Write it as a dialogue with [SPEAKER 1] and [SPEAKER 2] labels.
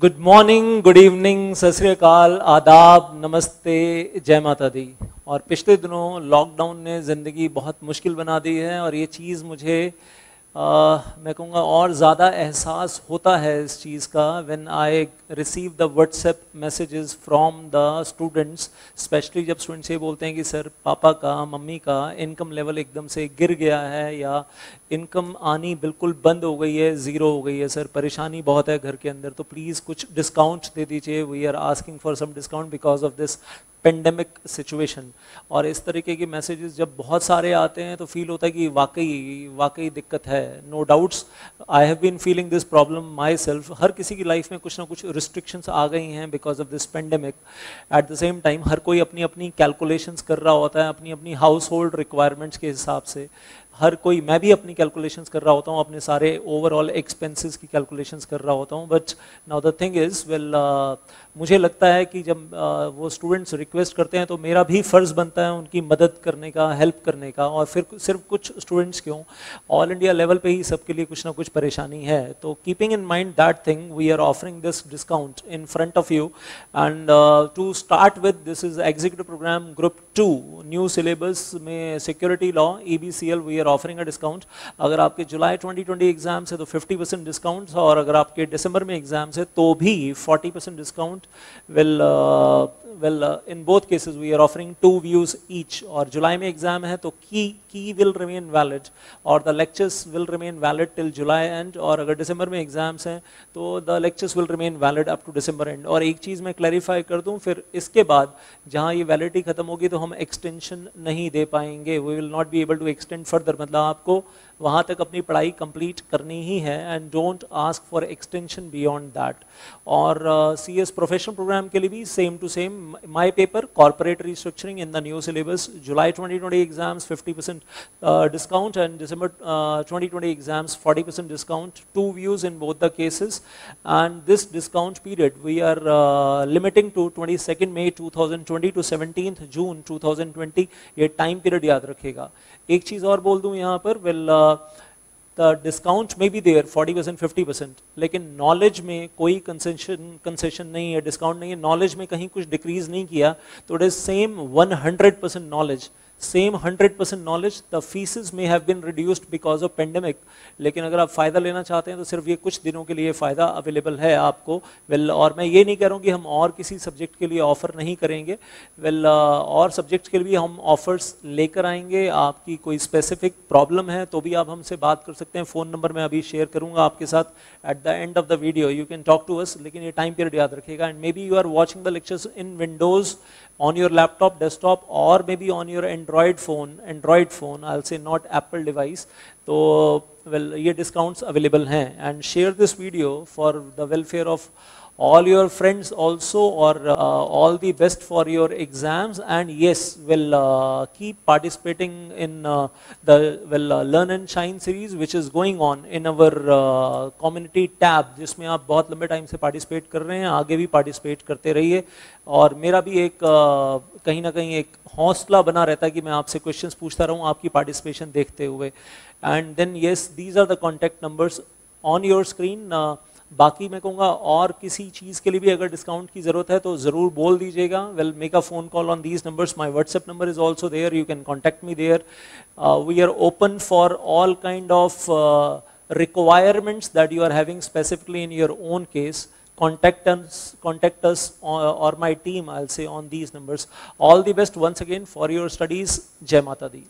[SPEAKER 1] Good morning, good evening, सत श्री अकाल, आदाब, नमस्ते, जय माता दी। और पिछले दिनों लॉकडाउन ने ज़िंदगी बहुत मुश्किल बना दी है और ये चीज़ मुझे मैं कहूँगा और ज़्यादा एहसास होता है इस चीज़ का when I receive the WhatsApp messages from the students, specially जब स्टूडेंट्स ये बोलते हैं कि सर पापा का, मम्मी का इनकम लेवल एकदम से गिर गया है या इनकम आनी बिल्कुल बंद हो गई है, ज़ीरो हो गई है, सर परेशानी बहुत है घर के अंदर, तो प्लीज़ कुछ डिस्काउंट दे दीजिए, we are asking for some discount because of this pandemic situation. और इस तरीके के मैसेजेस जब बहुत सारे आते हैं तो फील होता है कि वाकई दिक्कत है। No doubts, I have been feeling this problem myself. हर किसी की लाइफ में कुछ ना कुछ रिस्ट्रिक्शंस आ गई हैं because of this pandemic. At the same time हर कोई अपनी अपनी कैलकुलेशंस कर रहा होता है अपनी अपनी हाउस होल्ड रिक्वायरमेंट्स के हिसाब से। हर कोई, मैं भी अपनी कैलकुलेशंस कर रहा होता हूँ, अपने सारे ओवरऑल एक्सपेंसेस की कैलकुलेशंस कर रहा होता हूँ। But now the thing is मुझे लगता है कि जब वो स्टूडेंट्स रिक्वेस्ट करते हैं तो मेरा भी फ़र्ज़ बनता है उनकी मदद करने का, हेल्प करने का। और फिर सिर्फ कुछ स्टूडेंट्स क्यों, ऑल इंडिया लेवल पे ही सबके लिए कुछ ना कुछ परेशानी है। तो keeping in mind that thing, we are offering this discount in front of you. And to start with, this is executive program group 2, new syllabus में security law EBCL, we are offering a discount. अगर आपके जुलाई 2020 exams है तो 50% discount, और अगर आपके दिसंबर में exams है तो भी 40% discount. In both cases we are offering 2 views each। और जुलाई में एग्जाम है तो की will remain valid और the lectures will remain valid till July end। और अगर दिसंबर में एग्जाम्स हैं तो the lectures will remain valid up to December end। और एक चीज़ मैं क्लैरिफाई कर दूं, फिर इसके बाद जहां ये वैलिडिटी खत्म होगी तो हम एक्सटेंशन नहीं दे पाएंगे, we will not be able to extend further। मतलब आपको वहाँ तक अपनी पढ़ाई कंप्लीट करनी ही है and don't ask for extension beyond that. और CS प्रोफेशनल प्रोग्राम के लिए भी same to same, my paper corporate restructuring in the new syllabus, July 2020 exams 50% discount and December 2020 exams 40% discount, 2 views in both the cases। and this discount period we are limiting to 22nd May 2020 to 17th June 2020। ये time period याद रखेगा। एक चीज़ और बोल दूं यहाँ पर, the discount may be there 40% 50%, लेकिन नॉलेज में कोई कंसेशन नहीं है, डिस्काउंट नहीं है, नॉलेज में कहीं कुछ डिक्रीज नहीं किया, तो it is same 100% knowledge, same 100% knowledge. The fees में have been reduced because of pandemic, लेकिन अगर आप फ़ायदा लेना चाहते हैं तो सिर्फ ये कुछ दिनों के लिए फ़ायदा अवेलेबल है आपको। और मैं ये नहीं कह रहा हूँ कि हम और किसी सब्जेक्ट के लिए ऑफ़र नहीं करेंगे। और सब्जेक्ट्स के लिए भी हम ऑफ़र्स लेकर आएंगे। आपकी कोई स्पेसिफिक प्रॉब्लम है तो भी आप हमसे बात कर सकते हैं। फ़ोन नंबर मैं अभी शेयर करूँगा आपके साथ at the end of the video, you can talk to us. लेकिन ये टाइम पीरियड याद रखेगा। And maybe you are watching the lectures in Windows on your laptop, desktop, or maybe on your Android phone, I'll say not Apple device। तो ये discounts available हैं। and share this video for the welfare of all your friends also, or all the best for your exams। and yes, keep participating in the Learn and Shine series which is going on in our community tab, जिसमें आप बहुत लंबे time से participate कर रहे हैं, आगे भी पार्टिसिपेट करते रहिए। और मेरा भी एक कहीं ना कहीं एक हौसला बना रहता है कि मैं आपसे क्वेश्चंस पूछता रहूं आपकी पार्टिसिपेशन देखते हुए। And then yes, these are the contact numbers on your screen. बाकी मैं कहूँगा और किसी चीज़ के लिए भी अगर डिस्काउंट की ज़रूरत है तो ज़रूर बोल दीजिएगा। Make a phone call on these numbers, my WhatsApp number is also there, you can contact me there. We are open for all kind of requirements that you are having specifically in your own case. Contact us or my team, I'll say, on these numbers. All the best once again for your studies. Jai Mata Di।